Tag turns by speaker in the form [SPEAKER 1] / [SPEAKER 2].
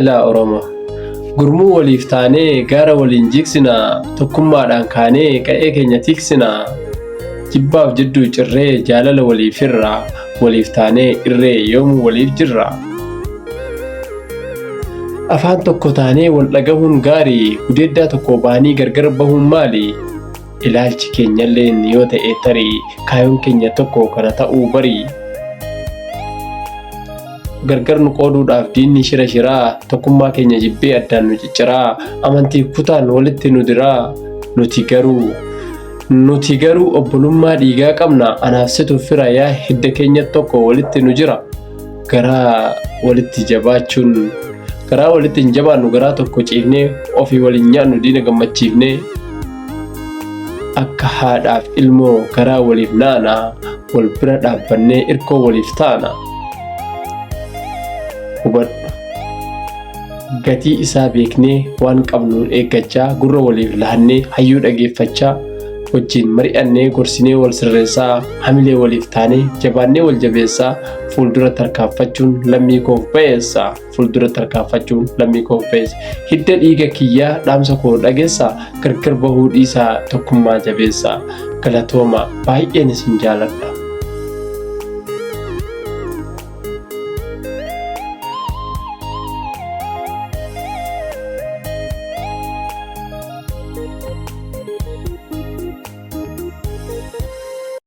[SPEAKER 1] Ilaa Oromoo gurmuu waliif taanee gaara waliin jigsinaa tokkummaadhaan kaanee qa'ee keenya tiksinaa jibbaaf jidduu cirree jaalala waliifirraa waliif taanee irree yoomuu waliif jirra. Afaan tokko taanee wal dhagahuun gaarii gudeeddaa tokko baanii gargar bahuun maali? Ilaalchi keenyalleen yoo ta'e tarii kaayoon keenya tokko kana ta'uu barii. Gargar nu qooduudhaaf diinni shira shiraa tokkummaa keenya jibbee addaan nu cicciraa amantii kutaan walitti nu diraa. Nuti garuu obbolummaa dhiigaa qabna anaaf situ fira yaa hidda keenya tokko walitti nu jira. Garaa walitti hin jabaannu garaa tokko ciifnee ofii waliin nyaannu diina gammachiifnee. Akka haadhaaf ilmoo garaa waliif naana wal bira dhaabbannee irkoo waliif taana. Hubadhu gatii isaa beeknee waan qabnuun eeggachaa gurra waliif laannee hayyuu dhageeffachaa wajjin mari'annee gorsinee wal sirreessaa hamilee waliif taanee jabaannee wal jabeessaa fuuldura tarkaanfachuun lammii koof ba'eessa. Hidda dhiiga kiyyaa dhaamsa koo dhageessaa gargar bahuu dhiisaa tokkummaa jabeessaa. Galatooma baay'een isin jaaladha.